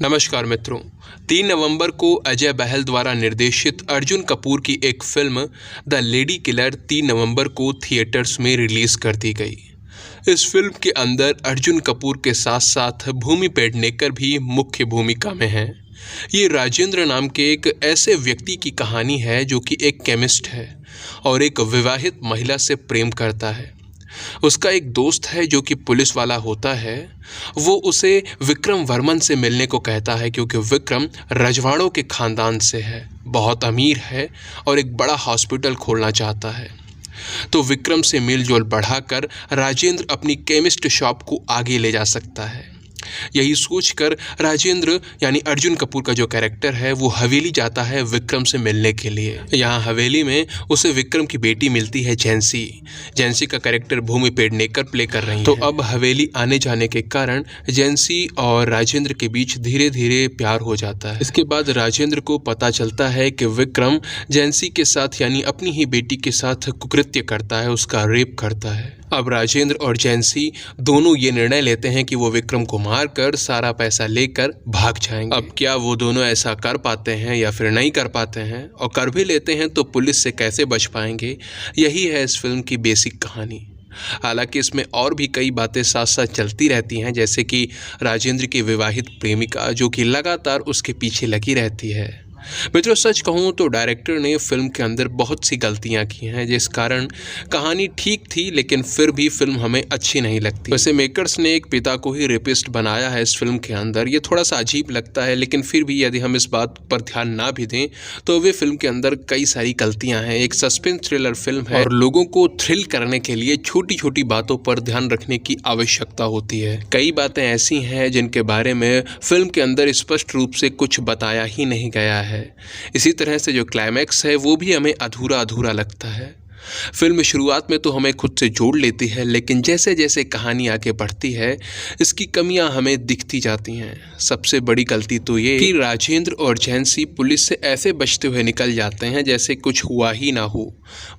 नमस्कार मित्रों। 3 नवंबर को अजय बहल द्वारा निर्देशित अर्जुन कपूर की एक फिल्म द लेडी किलर 3 नवंबर को थिएटर्स में रिलीज़ कर दी गई। इस फिल्म के अंदर अर्जुन कपूर के साथ साथ भूमि पेडनेकर भी मुख्य भूमिका में हैं। ये राजेंद्र नाम के एक ऐसे व्यक्ति की कहानी है जो कि एक केमिस्ट है और एक विवाहित महिला से प्रेम करता है। उसका एक दोस्त है जो कि पुलिस वाला होता है। वो उसे विक्रम वर्मन से मिलने को कहता है क्योंकि विक्रम रजवाड़ों के ख़ानदान से है, बहुत अमीर है और एक बड़ा हॉस्पिटल खोलना चाहता है। तो विक्रम से मेलजोल बढ़ाकर राजेंद्र अपनी केमिस्ट शॉप को आगे ले जा सकता है। यही सोचकर राजेंद्र यानी अर्जुन कपूर का जो कैरेक्टर है वो हवेली जाता है विक्रम से मिलने के लिए। यहाँ हवेली में उसे विक्रम की बेटी मिलती है जैंसी का कैरेक्टर भूमि पेडनेकर प्ले कर रही है। तो अब हवेली आने जाने के कारण जैंसी और राजेंद्र के बीच धीरे धीरे प्यार हो जाता है। इसके बाद राजेंद्र को पता चलता है कि विक्रम जैंसी के साथ यानी अपनी ही बेटी के साथ कुकृत्य करता है, उसका रेप करता है। अब राजेंद्र और जैंसी दोनों ये निर्णय लेते हैं कि वो विक्रम को मारकर सारा पैसा लेकर भाग जाएंगे। अब क्या वो दोनों ऐसा कर पाते हैं या फिर नहीं कर पाते हैं, और कर भी लेते हैं तो पुलिस से कैसे बच पाएंगे, यही है इस फिल्म की बेसिक कहानी। हालांकि इसमें और भी कई बातें साथ साथ चलती रहती हैं, जैसे कि राजेंद्र की विवाहित प्रेमिका जो कि लगातार उसके पीछे लगी रहती है। मित्रों, सच कहूँ तो डायरेक्टर ने फिल्म के अंदर बहुत सी गलतियाँ की हैं, जिस कारण कहानी ठीक थी लेकिन फिर भी फिल्म हमें अच्छी नहीं लगती। वैसे मेकर्स ने एक पिता को ही रेपिस्ट बनाया है इस फिल्म के अंदर, ये थोड़ा सा अजीब लगता है, लेकिन फिर भी यदि हम इस बात पर ध्यान ना भी दें तो वे फिल्म के अंदर कई सारी गलतियाँ हैं। एक सस्पेंस थ्रिलर फिल्म है और लोगों को थ्रिल करने के लिए छोटी छोटी बातों पर ध्यान रखने की आवश्यकता होती है। कई बातें ऐसी हैं जिनके बारे में फिल्म के अंदर स्पष्ट रूप से कुछ बताया ही नहीं गया है। इसी तरह से जो क्लाइमैक्स है वो भी हमें अधूरा अधूरा लगता है। फिल्म शुरुआत में तो हमें खुद से जोड़ लेती है, लेकिन जैसे जैसे कहानी आगे बढ़ती है इसकी कमियां हमें दिखती जाती हैं। सबसे बड़ी गलती तो ये कि राजेंद्र और जैंसी पुलिस से ऐसे बचते हुए निकल जाते हैं जैसे कुछ हुआ ही ना हो।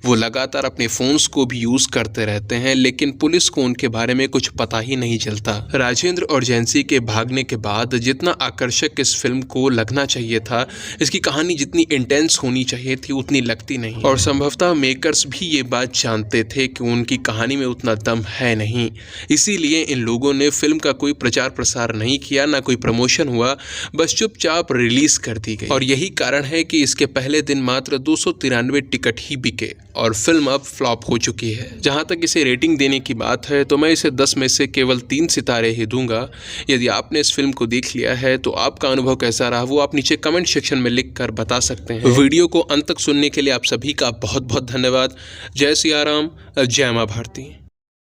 वो लगातार अपने फ़ोन्स को भी यूज़ करते रहते हैं, लेकिन पुलिस को उनके बारे में कुछ पता ही नहीं चलता। राजेंद्र और जैंसी के भागने के बाद जितना आकर्षक इस फिल्म को लगना चाहिए था, इसकी कहानी जितनी इंटेंस होनी चाहिए थी उतनी लगती नहीं। और संभवतः मेकर्स भी ये बात जानते थे कि उनकी कहानी में उतना दम है नहीं, इसीलिए इन लोगों ने फिल्म का कोई प्रचार प्रसार नहीं किया, ना कोई प्रमोशन हुआ, बस चुपचाप रिलीज कर दी गई। और यही कारण है कि इसके पहले दिन मात्र 293 टिकट ही बिके और फिल्म अब फ्लॉप हो चुकी है। जहां तक इसे रेटिंग देने की बात है तो मैं इसे 10 में से केवल 3 सितारे ही दूंगा। यदि आपने इस फिल्म को देख लिया है तो आपका अनुभव कैसा रहा वो आप नीचे कमेंट सेक्शन में लिख कर बता सकते हैं। वीडियो को अंत तक सुनने के लिए आप सभी का बहुत बहुत धन्यवाद। जय सिया राम, जय मां भारती।